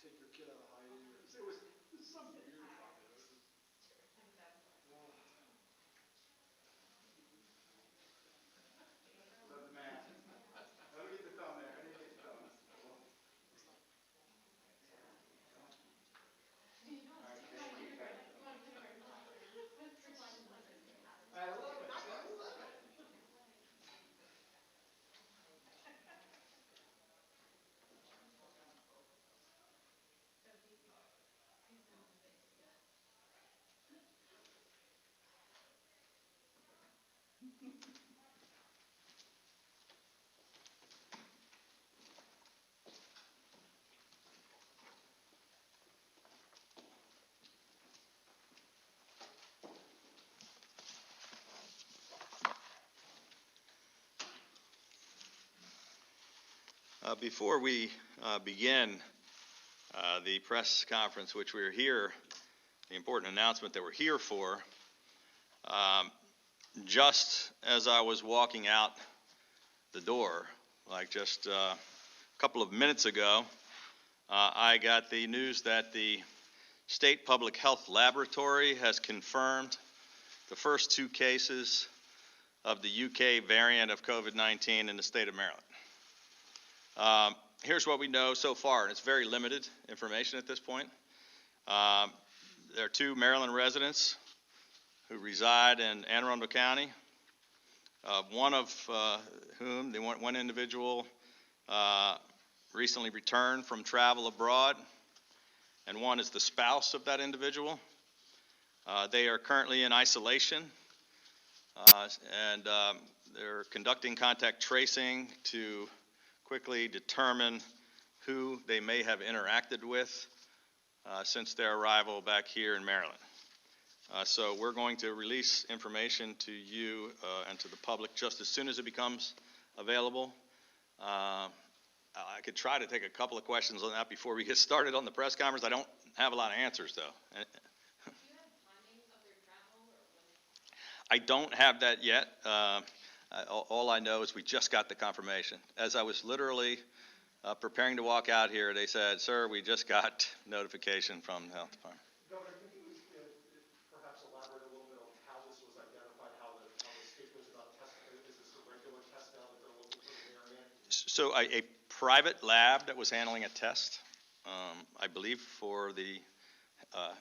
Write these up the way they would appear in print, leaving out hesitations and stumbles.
take your kid out of hiding. It was some weird comment. It was just, love the man. Let me get the thumb there. I need to get the thumb. I love it. I love it. Before we begin the press conference, which we're here, the important announcement that we're here for, just as I was walking out the door, like just a couple of minutes ago, I got the news that the State Public Health Laboratory has confirmed the first 2 cases of the UK variant of COVID-19 in the state of Maryland. Here's what we know so far, and it's very limited information at this point. There are 2 Maryland residents who reside in Anne Arundel County, one of whom, one individual recently returned from travel abroad, and one is the spouse of that individual. They are currently in isolation, and they're conducting contact tracing to quickly determine who they may have interacted with since their arrival back here in Maryland. So we're going to release information to you and to the public just as soon as it becomes available. I could try to take a couple of questions on that before we get started on the press conference. I don't have a lot of answers, though. Do you have timing of their travel, or when? I don't have that yet. All I know is we just got the confirmation. As I was literally preparing to walk out here, they said, "Sir, we just got notification from the health department." Governor, can you perhaps elaborate a little bit on how this was identified, how the state goes about testing? Is this a regular test now that they're looking for the variant? So a private lab that was handling a test, I believe for the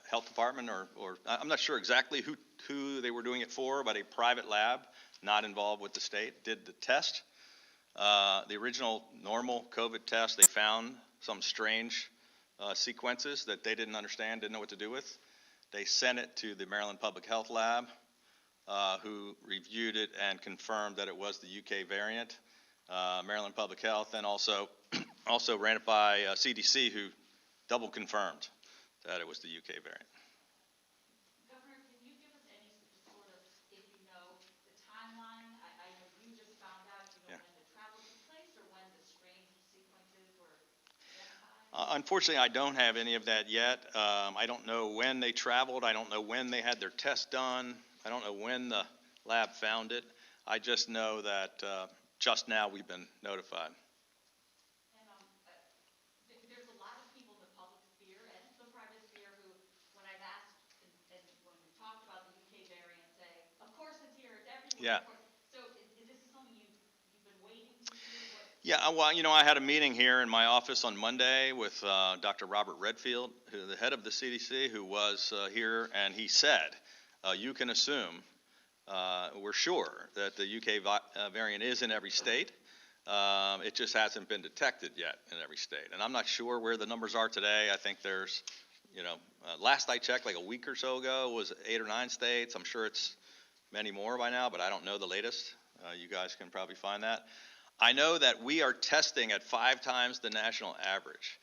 health department, or I'm not sure exactly who they were doing it for, but a private lab not involved with the state did the test. The original normal COVID test, they found some strange sequences that they didn't understand, didn't know what to do with. They sent it to the Maryland Public Health Lab, who reviewed it and confirmed that it was the UK variant. Maryland Public Health, and also ran it by CDC, who double confirmed that it was the UK variant. Governor, can you give us any sort of, if you know, the timeline? I know you just found out, when the travel took place, or when the strange sequences were identified? Unfortunately, I don't have any of that yet. I don't know when they traveled. I don't know when they had their test done. I don't know when the lab found it. I just know that just now we've been notified. There's a lot of people in the public sphere and the private sphere who, when I've asked and when we've talked about the UK variant, say, "Of course it's here, it's everywhere." Yeah. So is this something you've been waiting to hear? Yeah, well, I had a meeting here in my office on Monday with Dr. Robert Redfield, the head of the CDC, who was here, and he said, you can assume, we're sure that the UK variant is in every state. It just hasn't been detected yet in every state. And I'm not sure where the numbers are today. I think there's, last I checked, like a week or so ago, was 8 or 9 states. I'm sure it's many more by now, but I don't know the latest. You guys can probably find that. I know that we are testing at 5 times the national average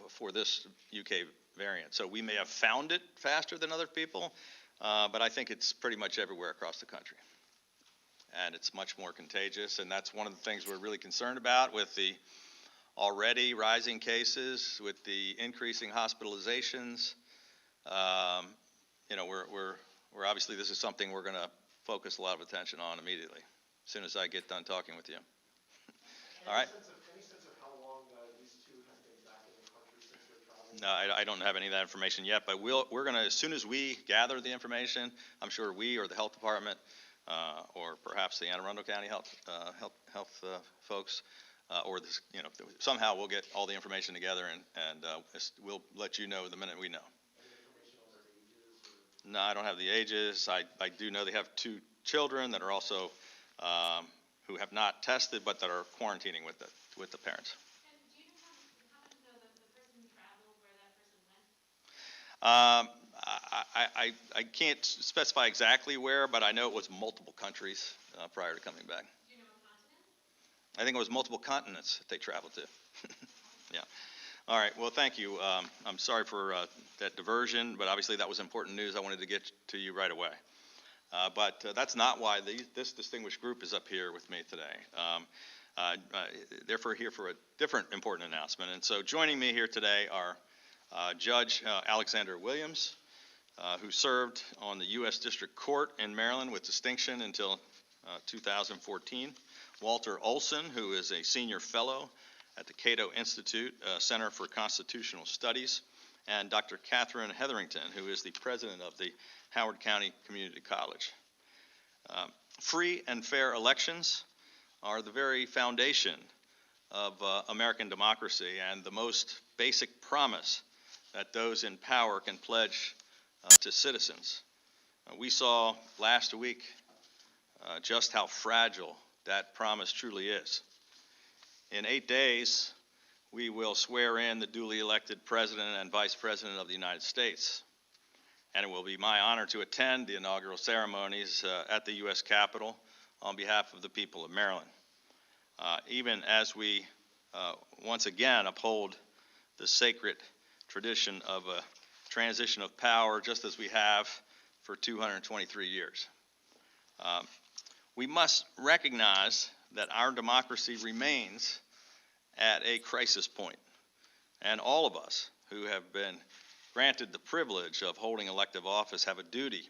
for this UK variant. So we may have found it faster than other people, but I think it's pretty much everywhere across the country. And it's much more contagious, and that's one of the things we're really concerned about with the already rising cases, with the increasing hospitalizations. We're obviously, this is something we're going to focus a lot of attention on immediately, as soon as I get done talking with you. All right. Any sense of how long these 2 have know? No, I don't have any of that information yet, but we're going to, as soon as we gather the information, I'm sure we or the health department, or perhaps the Anne Arundel County health folks, or this, somehow we'll get all the information together and we'll let you know the minute we know. Any information on their ages? Or? No, I don't have the ages. I do know they have 2 children that are also who have not tested, but that are quarantining with the parents. And do you happen to know the person who traveled, where that person went? I can't specify exactly where, but I know it was multiple countries prior to coming back. Do you know what continent? I think it was multiple continents that they traveled to. Yeah. All right. Well, thank you. I'm sorry for that diversion, but obviously that was important news. I wanted to get to you right away. But that's not why this distinguished group is up here with me today. Therefore, here for a different important announcement. And so joining me here today are Judge Alexander Williams, who served on the U.S. District Court in Maryland with distinction until 2014. Walter Olson, who is a senior fellow at the Cato Institute Center for Constitutional Studies, and Dr. Catherine Hetherington, who is the president of the Howard County Community College. Free and fair elections are the very foundation of American democracy and the most basic promise that those in power can pledge to citizens. We saw last week just how fragile that promise truly is. In 8 days, we will swear in the duly elected President and Vice President of the United States. And it will be my honor to attend the inaugural ceremonies at the U.S. Capitol on behalf of the people of Maryland. Even as we once again uphold the sacred tradition of a transition of power, just as we have for 223 years. We must recognize that our democracy remains at a crisis point, and all of us who have been granted the privilege of holding elective office have a duty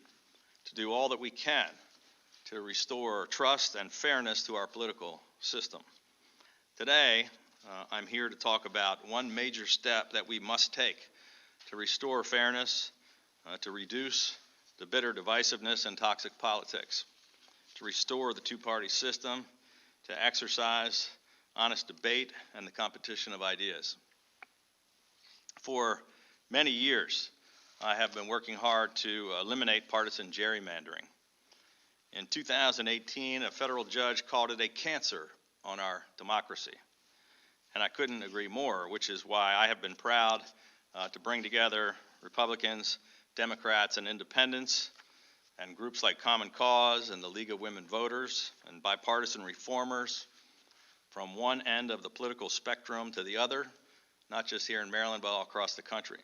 to do all that we can to restore trust and fairness to our political system. Today, I'm here to talk about one major step that we must take to restore fairness, to reduce the bitter divisiveness and toxic politics, to restore the two-party system, to exercise honest debate and the competition of ideas. For many years, I have been working hard to eliminate partisan gerrymandering. In 2018, a federal judge called it a cancer on our democracy. And I couldn't agree more, which is why I have been proud to bring together Republicans, Democrats, and independents, and groups like Common Cause and the League of Women Voters, and bipartisan reformers from one end of the political spectrum to the other, not just here in Maryland, but all across the country.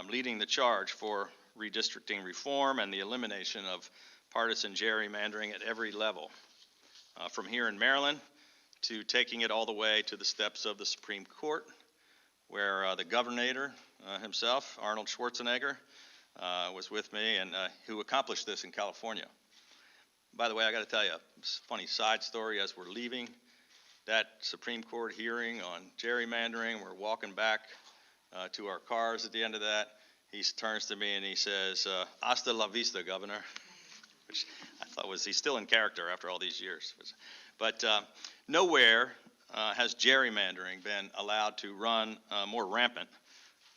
Leading the charge for redistricting reform and the elimination of partisan gerrymandering at every level, from here in Maryland to taking it all the way to the steps of the Supreme Court, where the governor himself, Arnold Schwarzenegger, was with me, and who accomplished this in California. By the way, I got to tell you a funny side story. As we're leaving that Supreme Court hearing on gerrymandering, we're walking back to our cars at the end of that. He turns to me and he says, "Hasta la vista, Governor," which I thought he's still in character after all these years. But nowhere has gerrymandering been allowed to run more rampant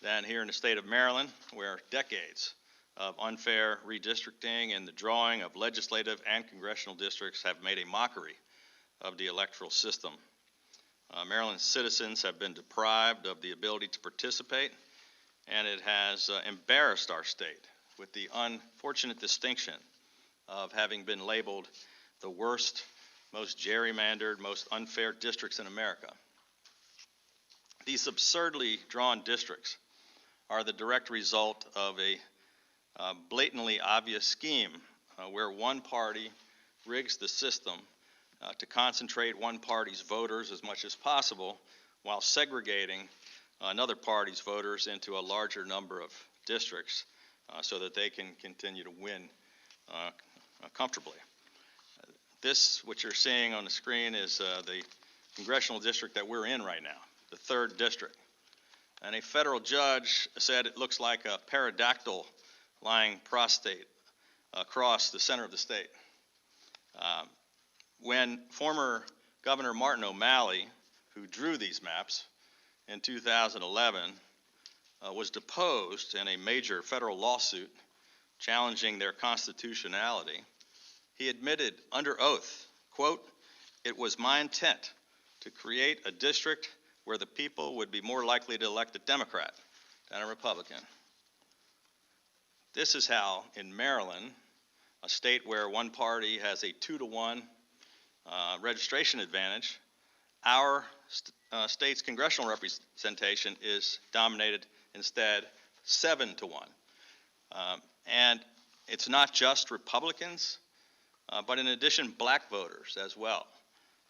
than here in the state of Maryland, where decades of unfair redistricting and the drawing of legislative and congressional districts have made a mockery of the electoral system. Maryland's citizens have been deprived of the ability to participate, and it has embarrassed our state with the unfortunate distinction of having been labeled the worst, most gerrymandered, most unfair districts in America. These absurdly drawn districts are the direct result of a blatantly obvious scheme where one party rigs the system to concentrate one party's voters as much as possible while segregating another party's voters into a larger number of districts so that they can continue to win comfortably. This, what you're seeing on the screen, is the congressional district that we're in right now, the 3rd district. And a federal judge said it looks like a pterodactyl lying prostrate across the center of the state. When former Governor Martin O'Malley, who drew these maps in 2011, was deposed in a major federal lawsuit challenging their constitutionality, he admitted under oath, quote, "It was my intent to create a district where the people would be more likely to elect a Democrat than a Republican." This is how, in Maryland, a state where one party has a 2-to-1 registration advantage, our state's congressional representation is dominated instead 7-to-1. And it's not just Republicans, but in addition, black voters as well,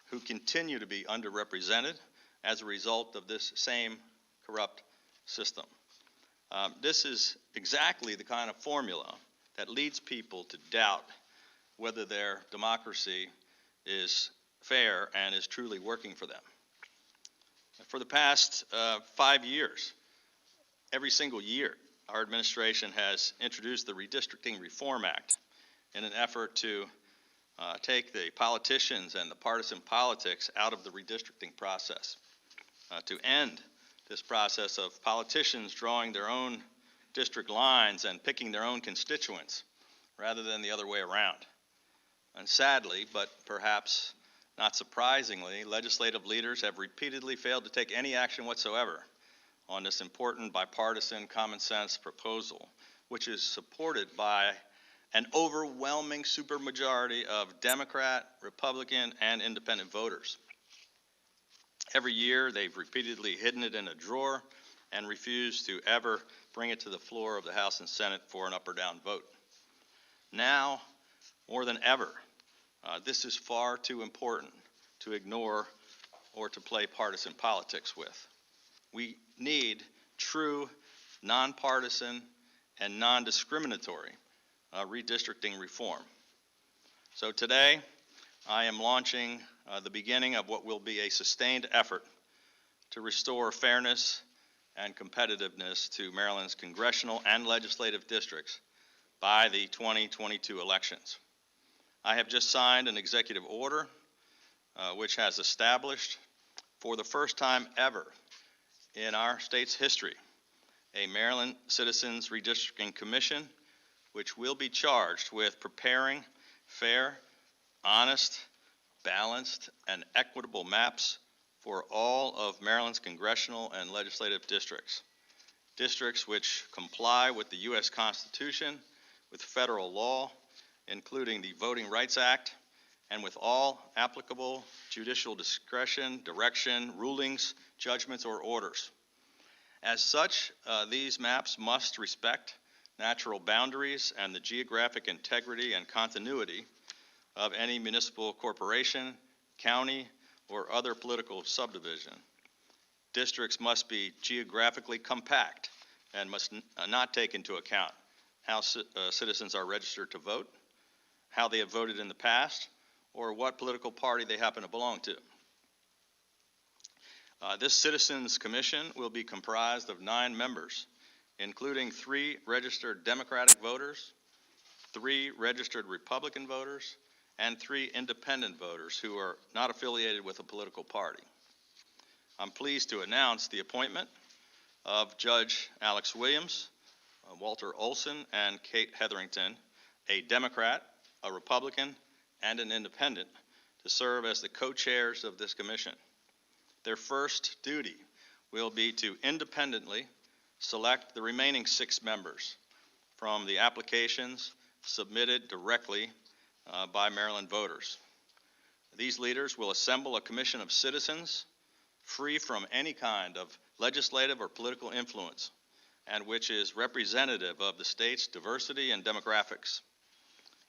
who continue to be underrepresented as a result of this same corrupt system. This is exactly the kind of formula that leads people to doubt whether their democracy is fair and is truly working for them. For the past 5 years, every single year, our administration has introduced the Redistricting Reform Act in an effort to take the politicians and the partisan politics out of the redistricting process, to end this process of politicians drawing their own district lines and picking their own constituents rather than the other way around. And sadly, but perhaps not surprisingly, legislative leaders have repeatedly failed to take any action whatsoever on this important bipartisan common sense proposal, which is supported by an overwhelming supermajority of Democrat, Republican, and independent voters. Every year, they've repeatedly hidden it in a drawer and refused to ever bring it to the floor of the House and Senate for an up or down vote. Now, more than ever, this is far too important to ignore or to play partisan politics with. We need true, nonpartisan, and non-discriminatory redistricting reform. So today, I am launching the beginning of what will be a sustained effort to restore fairness and competitiveness to Maryland's congressional and legislative districts by the 2022 elections. I have just signed an executive order which has established, for the first time ever in our state's history, a Maryland Citizens Redistricting Commission, which will be charged with preparing fair, honest, balanced, and equitable maps for all of Maryland's congressional and legislative districts. Districts which comply with the U.S. Constitution, with federal law, including the Voting Rights Act, and with all applicable judicial discretion, direction, rulings, judgments, or orders. As such, these maps must respect natural boundaries and the geographic integrity and continuity of any municipal corporation, county, or other political subdivision. Districts must be geographically compact and must not take into account how citizens are registered to vote, how they have voted in the past, or what political party they happen to belong to. This Citizens Commission will be comprised of 9 members, including 3 registered Democratic voters, 3 registered Republican voters, and 3 independent voters who are not affiliated with a political party. I'm pleased to announce the appointment of Judge Alex Williams, Walter Olson, and Kate Hetherington, a Democrat, a Republican, and an independent, to serve as the co-chairs of this commission. Their first duty will be to independently select the remaining 6 members from the applications submitted directly by Maryland voters. These leaders will assemble a commission of citizens free from any kind of legislative or political influence, and which is representative of the state's diversity and demographics.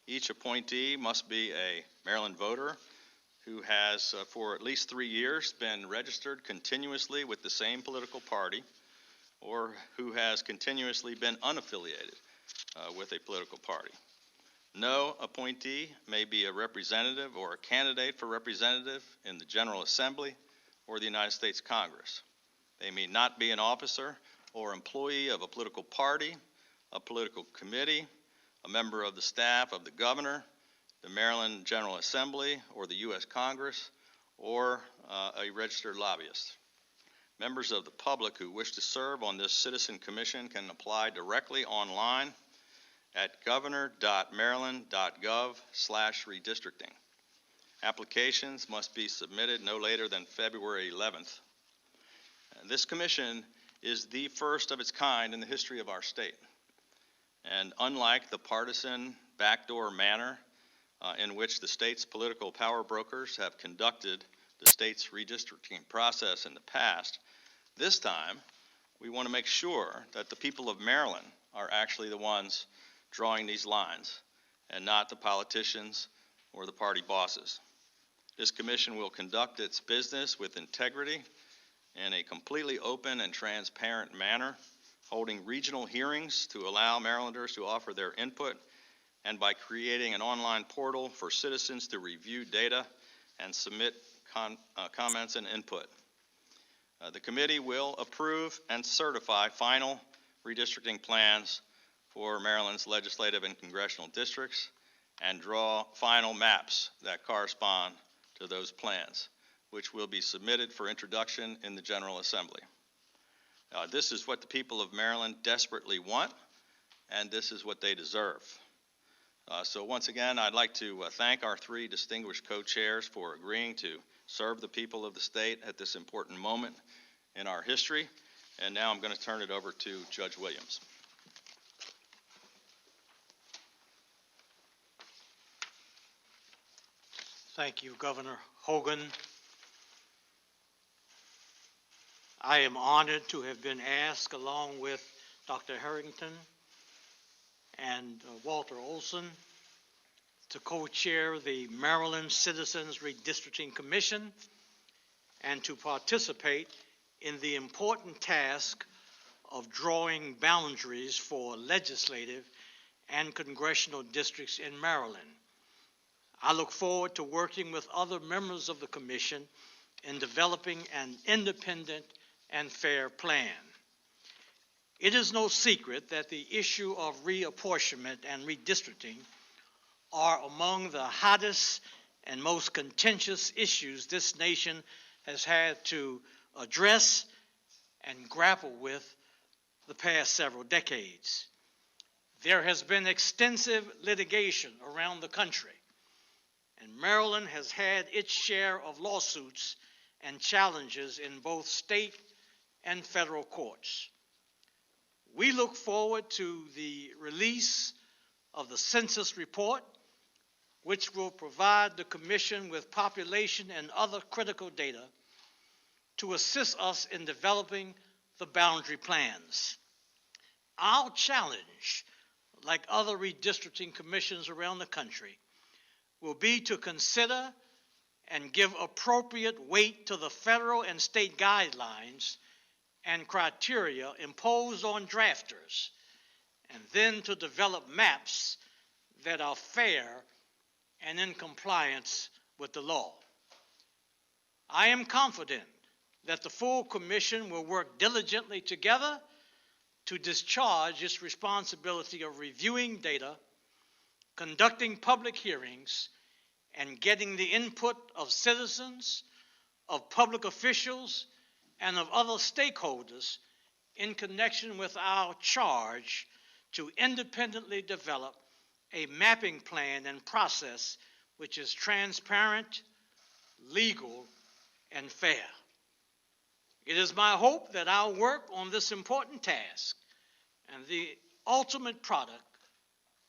Each appointee must be a Maryland voter who has, for at least 3 years, been registered continuously with the same political party, or who has continuously been unaffiliated with a political party. No appointee may be a representative or a candidate for representative in the General Assembly or the United States Congress. They may not be an officer or employee of a political party, a political committee, a member of the staff of the governor, the Maryland General Assembly, or the U.S. Congress, or a registered lobbyist. Members of the public who wish to serve on this citizen commission can apply directly online at governor.maryland.gov/redistricting. Applications must be submitted no later than February 11th. This commission is the first of its kind in the history of our state. And unlike the partisan backdoor manner in which the state's political power brokers have conducted the state's redistricting process in the past, this time we want to make sure that the people of Maryland are actually the ones drawing these lines and not the politicians or the party bosses. This commission will conduct its business with integrity in a completely open and transparent manner, holding regional hearings to allow Marylanders to offer their input, and by creating an online portal for citizens to review data and submit comments and input. The committee will approve and certify final redistricting plans for Maryland's legislative and congressional districts and draw final maps that correspond to those plans, which will be submitted for introduction in the General Assembly. This is what the people of Maryland desperately want, and this is what they deserve. So once again, I'd like to thank our three distinguished co-chairs for agreeing to serve the people of the state at this important moment in our history. And now I'm going to turn it over to Judge Williams. Thank you, Governor Hogan. I am honored to have been asked, along with Dr. Harrington and Walter Olson, to co-chair the Maryland Citizens Redistricting Commission and to participate in the important task of drawing boundaries for legislative and congressional districts in Maryland. I look forward to working with other members of the commission in developing an independent and fair plan. It is no secret that the issue of reapportionment and redistricting are among the hottest and most contentious issues this nation has had to address and grapple with the past several decades. There has been extensive litigation around the country, and Maryland has had its share of lawsuits and challenges in both state and federal courts. We look forward to the release of the census report, which will provide the Commission with population and other critical data to assist us in developing the boundary plans. Our challenge, like other redistricting commissions around the country, will be to consider and give appropriate weight to the federal and state guidelines and criteria imposed on drafters, and then to develop maps that are fair and in compliance with the law. I am confident that the full commission will work diligently together to discharge its responsibility of reviewing data, conducting public hearings, and getting the input of citizens, of public officials, and of other stakeholders in connection with our charge to independently develop a mapping plan and process which is transparent, legal, and fair. It is my hope that our work on this important task and the ultimate product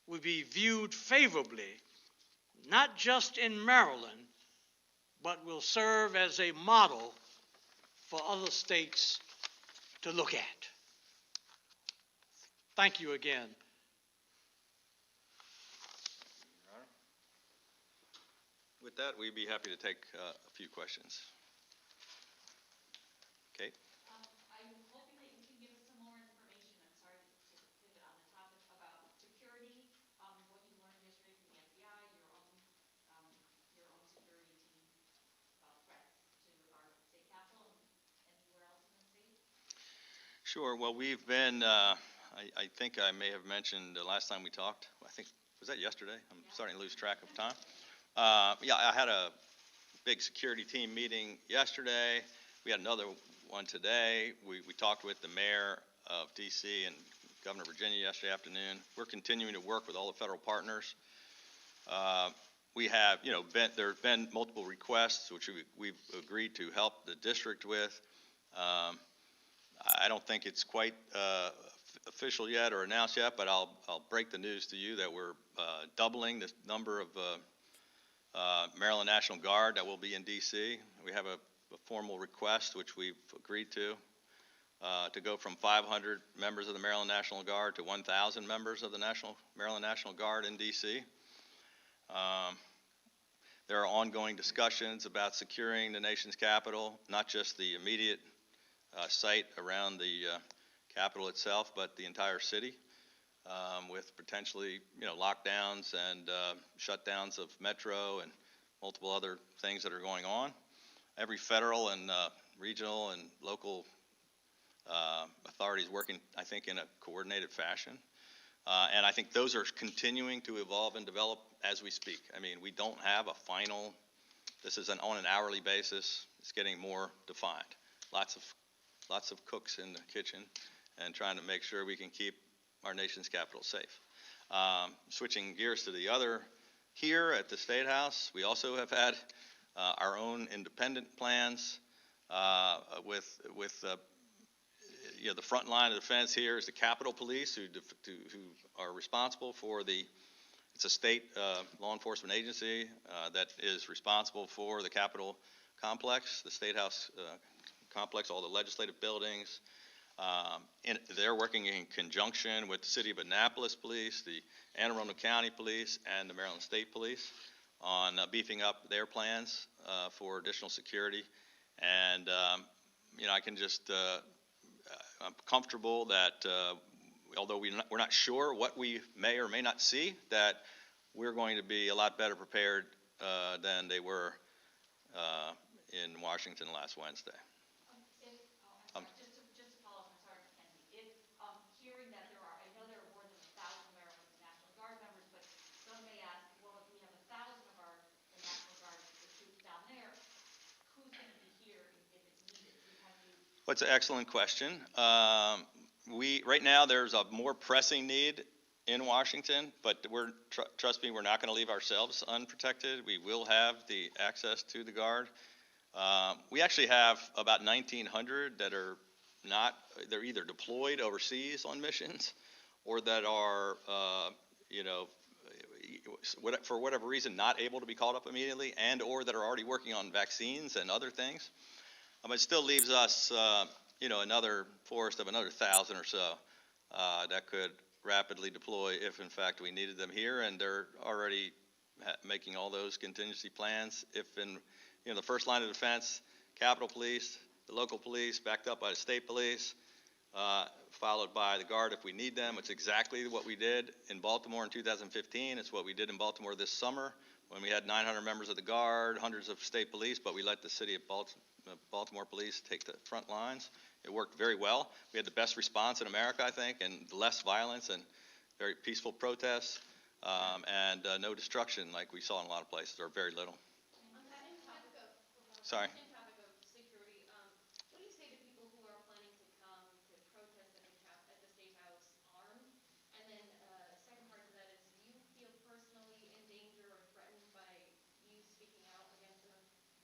will be viewed favorably, not just in Maryland, but will serve as a model for other states to look at. Thank you again. With that, we'd be happy to take a few questions. Kate? I'm hoping that you can give us some more information. I'm sorry to pivot on the topic about security, what you learned yesterday from the FBI, your own security team about threats to our state capitol and anywhere else in the state. Sure. Well, we've been, I think I may have mentioned the last time we talked, I think, was that yesterday? I'm starting to lose track of time. Yeah, I had a big security team meeting yesterday. We had another one today. We talked with the mayor of D.C. and Governor Virginia yesterday afternoon. We're continuing to work with all the federal partners. We have, there have been multiple requests which we've agreed to help the district with. I don't think it's quite official yet or announced yet, but I'll break the news to you that we're doubling the number of Maryland National Guard that will be in D.C. We have a formal request which we've agreed to go from 500 members of the Maryland National Guard to 1,000 members of the Maryland National Guard in D.C. There are ongoing discussions about securing the nation's capital, not just the immediate site around the Capitol itself, but the entire city, with potentially, lockdowns and shutdowns of Metro and multiple other things that are going on. Every federal and regional and local authorities working, I think, in a coordinated fashion. And I think those are continuing to evolve and develop as we speak. I mean, we don't have a final, this is on an hourly basis. It's getting more defined. Lots of cooks in the kitchen and trying to make sure we can keep our nation's capital safe. Switching gears to the other, here at the State House, we also have had our own independent plans with the front line of defense here is the Capitol Police, who are responsible for it's a state law enforcement agency that is responsible for the Capitol complex, the State House complex, all the legislative buildings. And they're working in conjunction with the City of Annapolis Police, the Anne Arundel County Police, and the Maryland State Police on beefing up their plans for additional security. And, I can just, I'm comfortable that although we're not sure what we may or may not see, that we're going to be a lot better prepared than they were in Washington last Wednesday. Just to follow up, I'm sorry, Mackenzie. Hearing that I know there are more than 1,000 Maryland National Guard members, but some may ask, well, if we have 1,000 of the National Guard, the troops down there, who's going to be here if it's needed? Well, it's an excellent question. Right now there's a more pressing need in Washington, but trust me, we're not going to leave ourselves unprotected. We will have the access to the Guard. We actually have about 1,900 that are they're either deployed overseas on missions or that are, for whatever reason, not able to be called up immediately and or that are already working on vaccines and other things. It still leaves us, another force of another 1,000 or so that could rapidly deploy if, in fact, we needed them here, and they're already making all those contingency plans. If in the first line of defense, Capitol Police, the local police, backed up by the state police, followed by the Guard if we need them. It's exactly what we did in Baltimore in 2015. It's what we did in Baltimore this summer when we had 900 members of the Guard, hundreds of state police, but we let the city of Baltimore police take the front lines. It worked very well. We had the best response in America, I think, and less violence and very peaceful protests and no destruction like we saw in a lot of places, or very little. Sorry. On the topic of security, what do you say to people who are planning to come to protest at the State House armed? And then second part to that is, do you feel personally in danger or threatened by you speaking out against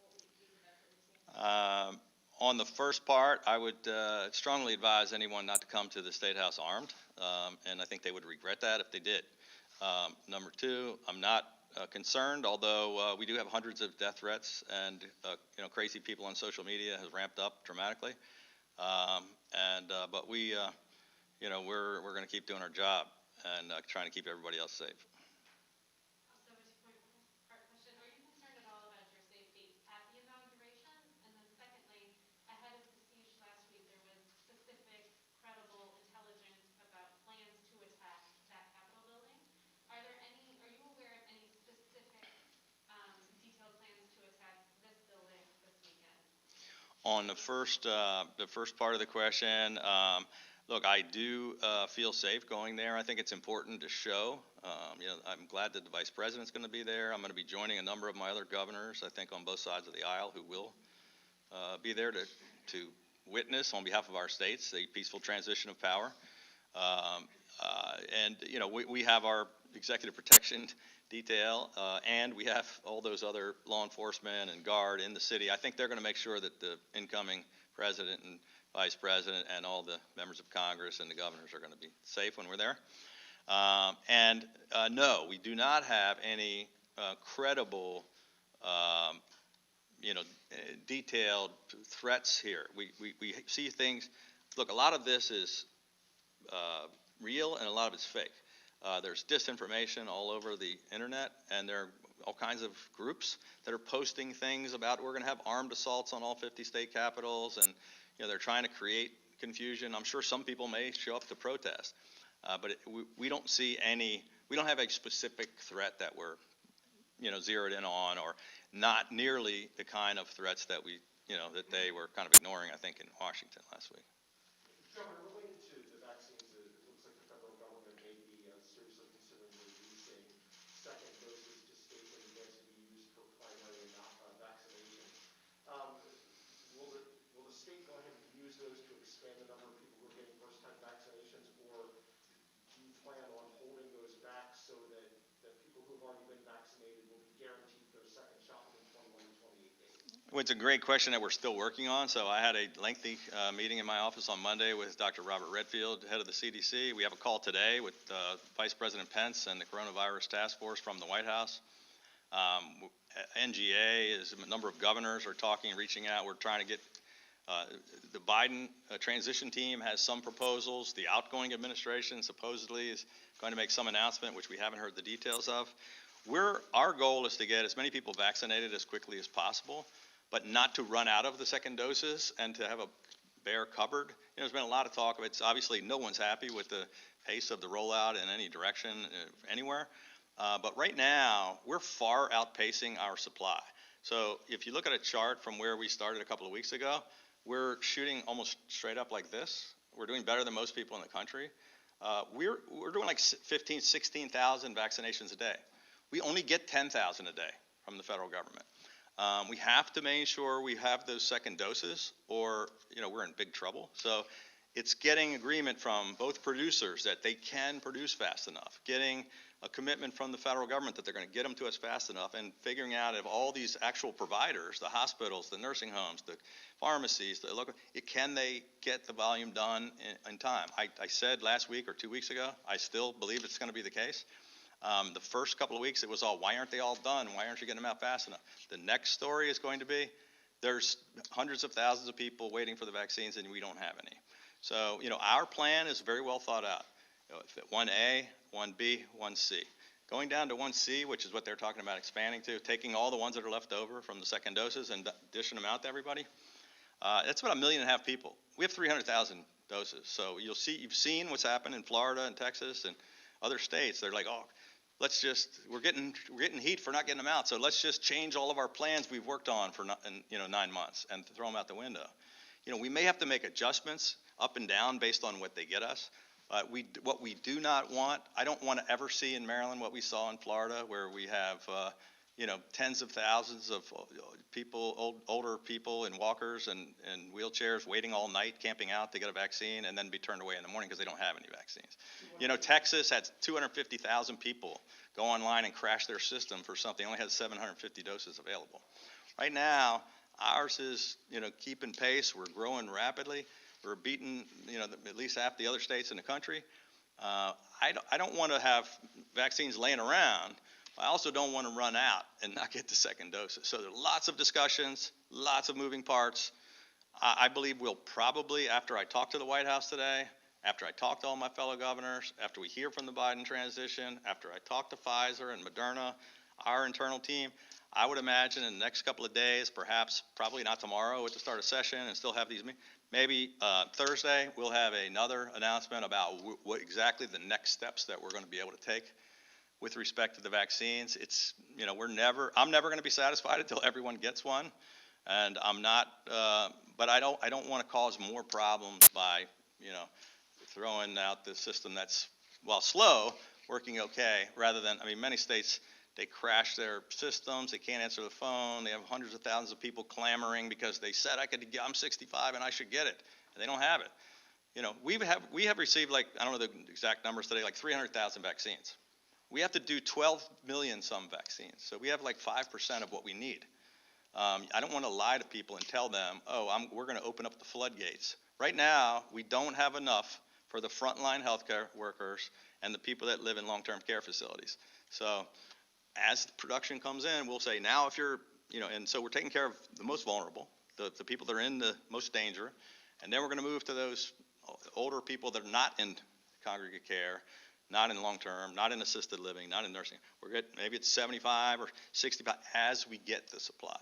some of these events that we've seen? On the first part, I would strongly advise anyone not to come to the State House armed, and I think they would regret that if they did. Number two, I'm not concerned, although we do have hundreds of death threats, and crazy people on social media has ramped up dramatically. But we're going to keep doing our job and trying to keep everybody else safe. Also, a two-part question: are you concerned at all about your safety at the inauguration? And then, secondly, ahead of the siege last week, there was specific, credible intelligence about plans to attack that Capitol building. Are you aware of any specific detailed plans to attack this building this weekend? On the first part of the question, look, I do feel safe going there. I think it's important to show. I'm glad that the vice president's going to be there. I'm going to be joining a number of my other governors, I think, on both sides of the aisle, who will be there to witness on behalf of our states the peaceful transition of power. We have our executive protection detail, and we have all those other law enforcement and guard in the city. I think they're going to make sure that the incoming president and vice president and all the members of Congress and the governors are going to be safe when we're there. No, we do not have any credible, detailed threats here. We see things. Look, a lot of this is real and a lot of it's fake. There's disinformation all over the internet, and there are all kinds of groups that are posting things about we're going to have armed assaults on all 50 state capitals, and they're trying to create confusion. I'm sure some people may show up to protest, but we don't see any. We don't have a specific threat that we're zeroed in on, or not nearly the kind of threats that that they were kind of ignoring, I think, in Washington last week. Governor, related to the vaccines, it looks like the federal government may be seriously considering releasing second doses to states in advance to be used for primary and not vaccination. Will the state go ahead and use those to expand the number of people who are getting first-time vaccinations, or do you plan on holding those back so that people who have already been vaccinated will be guaranteed their second shot within 21 to 28 days? Well, it's a great question that we're still working on. So I had a lengthy meeting in my office on Monday with Dr. Robert Redfield, head of the CDC. We have a call today with Vice President Pence and the Coronavirus Task Force from the White House. NGA is a number of governors are talking, reaching out. We're trying to get the Biden transition team has some proposals. The outgoing administration supposedly is going to make some announcement, which we haven't heard the details of. Our goal is to get as many people vaccinated as quickly as possible, but not to run out of the second doses and to have a bare cupboard. There's been a lot of talk of it. Obviously, no one's happy with the pace of the rollout in any direction, anywhere. But right now, we're far outpacing our supply. So if you look at a chart from where we started a couple of weeks ago, we're shooting almost straight up like this. We're doing better than most people in the country. We're doing like 15, 16,000 vaccinations a day. We only get 10,000 a day from the federal government. We have to make sure we have those second doses, or we're in big trouble. So it's getting agreement from both producers that they can produce fast enough, getting a commitment from the federal government that they're going to get them to us fast enough, and figuring out if all these actual providers, the hospitals, the nursing homes, the pharmacies, the local, can they get the volume done in time? I said last week or 2 weeks ago, I still believe it's going to be the case. The first couple of weeks, it was all, why aren't they all done? Why aren't you getting them out fast enough? The next story is going to be, there's hundreds of thousands of people waiting for the vaccines, and we don't have any. So, our plan is very well thought out. 1A, 1B, 1C. Going down to 1C, which is what they're talking about expanding to, taking all the ones that are left over from the second doses and dishing them out to everybody. That's about 1.5 million people. We have 300,000 doses. So you've seen what's happened in Florida and Texas and other states. They're like, we're getting heat for not getting them out. So let's just change all of our plans we've worked on for 9 months and throw them out the window. We may have to make adjustments up and down based on what they get us. What we do not want, I don't want to ever see in Maryland what we saw in Florida, where we have tens of thousands of people, older people in walkers and wheelchairs waiting all night, camping out to get a vaccine, and then be turned away in the morning because they don't have any vaccines. Texas had 250,000 people go online and crash their system for something. It only had 750 doses available. Right now, ours is keeping pace. We're growing rapidly. We're beating at least half the other states in the country. I don't want to have vaccines laying around. I also don't want to run out and not get the second doses. So there are lots of discussions, lots of moving parts. I believe we'll probably, after I talk to the White House today, after I talk to all my fellow governors, after we hear from the Biden transition, after I talk to Pfizer and Moderna, our internal team, I would imagine in the next couple of days, probably not tomorrow at the start of session and still have these meetings, maybe Thursday, we'll have another announcement about what exactly the next steps that we're going to be able to take with respect to the vaccines. I'm never going to be satisfied until everyone gets one. And I'm not, but I don't want to cause more problems by, throwing out the system that's, while slow, working okay, rather than, many states, they crash their systems, they can't answer the phone, they have hundreds of thousands of people clamoring because they said I'm 65 and I should get it, and they don't have it. We have received, like, I don't know the exact numbers today, like 300,000 vaccines. We have to do 12 million some vaccines, so we have like 5% of what we need. I don't want to lie to people and tell them, we're going to open up the floodgates. Right now, we don't have enough for the frontline healthcare workers and the people that live in long-term care facilities. So as the production comes in, we'll say, now if you're, and so we're taking care of the most vulnerable, the people that are in the most danger, and then we're going to move to those older people that are not in congregate care, not in long-term, not in assisted living, not in nursing. Maybe it's 75 or 65 as we get the supply.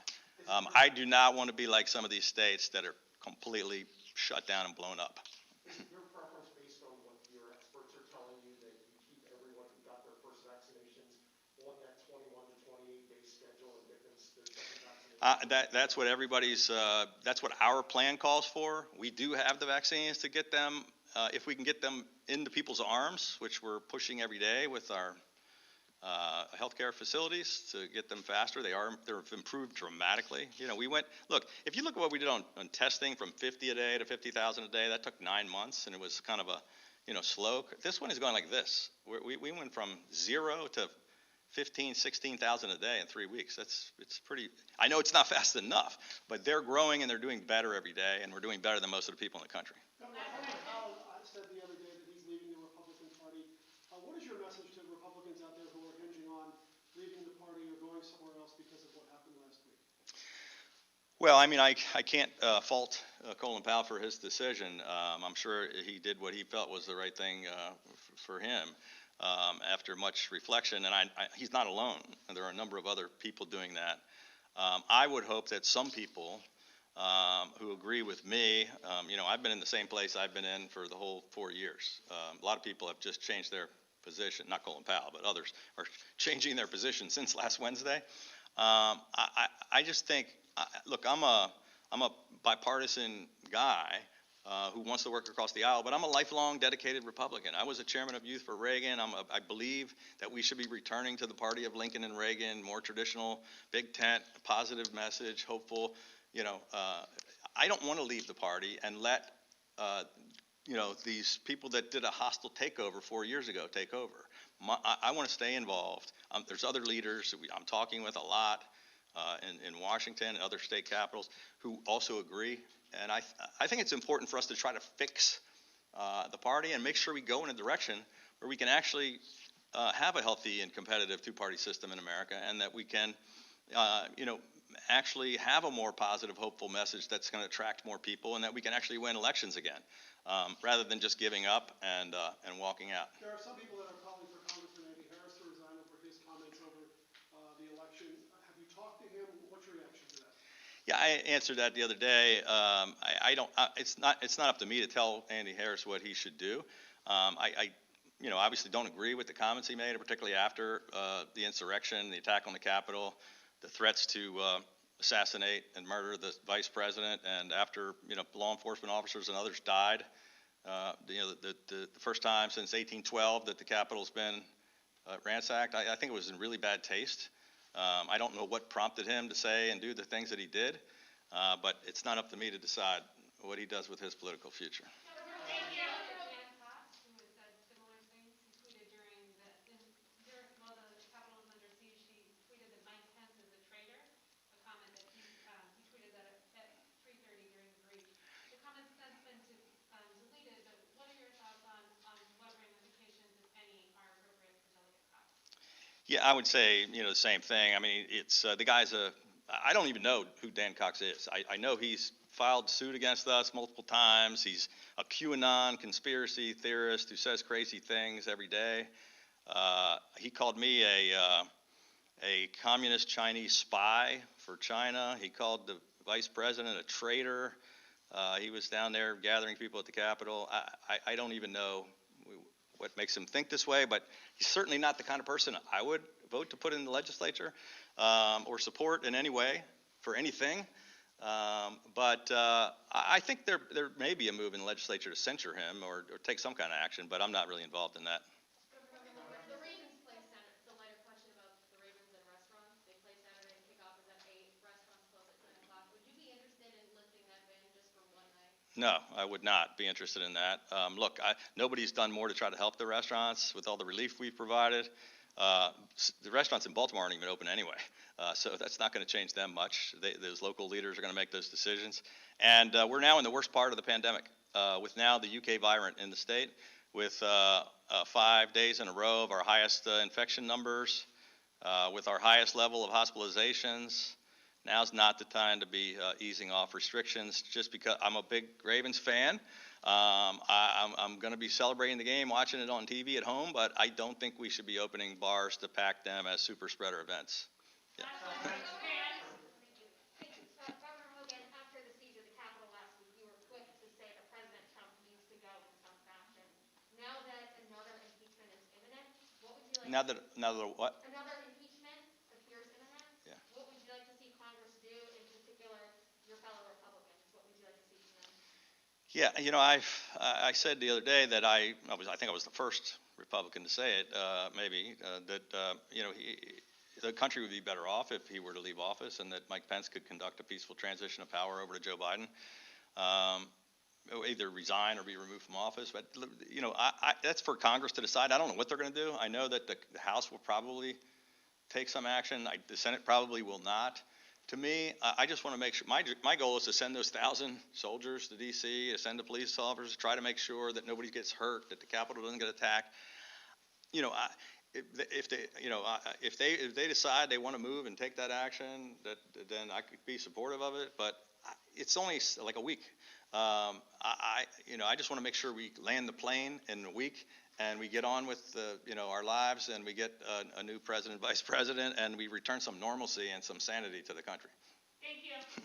I do not want to be like some of these states that are completely shut down and blown up. Is it your preference based on what your experts are telling you that you keep everyone who got their first vaccinations on that 21 to 28 day schedule and get them their second vaccination? That's what that's what our plan calls for. We do have the vaccines to get them, if we can get them into people's arms, which we're pushing every day with our healthcare facilities to get them faster. They've improved dramatically. If you look at what we did on testing from 50 a day to 50,000 a day, that took 9 months, and it was kind of a, slow. This one is going like this. We went from 0 to 15, 16,000 a day in 3 weeks. It's pretty, I know it's not fast enough, but they're growing and they're doing better every day, and we're doing better than most of the people in the country. Governor Powell said the other day that he's leaving the Republican Party. What is your message to Republicans out there who are hinging on leaving the party or going somewhere else because of what happened last week? Well, I can't fault Colin Powell for his decision. I'm sure he did what he felt was the right thing for him after much reflection, and he's not alone. There are a number of other people doing that. I would hope that some people who agree with me, I've been in the same place I've been in for the whole 4 years. A lot of people have just changed their position, not Colin Powell, but others are changing their position since last Wednesday. I just think, look, I'm a bipartisan guy who wants to work across the aisle, but I'm a lifelong dedicated Republican. I was a chairman of Youth for Reagan. I believe that we should be returning to the party of Lincoln and Reagan, more traditional, big tent, positive message, hopeful. I don't want to leave the party and let these people that did a hostile takeover 4 years ago take over. I want to stay involved. There's other leaders that I'm talking with a lot in Washington and other state capitals who also agree. And I think it's important for us to try to fix the party and make sure we go in a direction where we can actually have a healthy and competitive two-party system in America, and that we can, actually have a more positive, hopeful message that's going to attract more people, and that we can actually win elections again, rather than just giving up and walking out. There are some people that are calling for Congressman Andy Harris to resign over his comments over the election. Have you talked to him? What's your reaction to that? Yeah, I answered that the other day. I don't. It's not up to me to tell Andy Harris what he should do. I obviously don't agree with the comments he made, particularly after the insurrection, the attack on the Capitol, the threats to assassinate and murder the vice president, and after law enforcement officers and others died. The first time since 1812 that the Capitol's been ransacked. I think it was in really bad taste. I don't know what prompted him to say and do the things that he did, but it's not up to me to decide what he does with his political future. Dan Cox, who has said similar things, he tweeted while the Capitol was under siege, he tweeted that Mike Pence is a traitor, a comment that he tweeted that at 3:30 during the breach. The comment's since been deleted, but what are your thoughts on what ramifications, if any, are appropriate for Delegate Cox? Yeah, I would say, the same thing. It's the guy's I don't even know who Dan Cox is. I know he's filed suit against us multiple times. He's a QAnon conspiracy theorist who says crazy things every day. He called me a communist Chinese spy for China. He called the vice president a traitor. He was down there gathering people at the Capitol. I don't even know what makes him think this way, but he's certainly not the kind of person I would vote to put in the legislature or support in any way for anything. But I think there may be a move in the legislature to censure him or take some kind of action, but I'm not really involved in that. The Ravens play Saturday, the lighter question about the Ravens and restaurants, they play Saturday and kickoff is at 8, restaurants close at 10 o'clock. Would you be interested in lifting that ban just for one night? No, I would not be interested in that. Look, nobody's done more to try to help the restaurants with all the relief we've provided. The restaurants in Baltimore aren't even open anyway, so that's not going to change them much. Those local leaders are going to make those decisions. And we're now in the worst part of the pandemic, with now the UK variant in the state, with 5 days in a row of our highest infection numbers, with our highest level of hospitalizations. Now's not the time to be easing off restrictions, just because I'm a big Ravens fan. I'm going to be celebrating the game, watching it on TV at home, but I don't think we should be opening bars to pack them as super spreader events. Yeah. Thank you. Governor Hogan, after the siege of the Capitol last week, you were quick to say that President Trump needs to go in some fashion. Now that another impeachment is imminent, what would you like? Now that what? Another impeachment appears imminent. Yeah. What would you like to see Congress do, in particular your fellow Republicans? What would you like to see from them? Yeah, I said the other day that I think I was the first Republican to say it, that the country would be better off if he were to leave office, and that Mike Pence could conduct a peaceful transition of power over to Joe Biden, either resign or be removed from office. But that's for Congress to decide. I don't know what they're going to do. I know that the House will probably take some action. The Senate probably will not. To me, I just want to make sure, my goal is to send those 1,000 soldiers to D.C., to send the police officers, try to make sure that nobody gets hurt, that the Capitol doesn't get attacked. If they decide they want to move and take that action, then I could be supportive of it. But it's only like a week. I just want to make sure we land the plane in a week, and we get on with our lives, and we get a new president, vice president, and we return some normalcy and some sanity to the country. Thank you.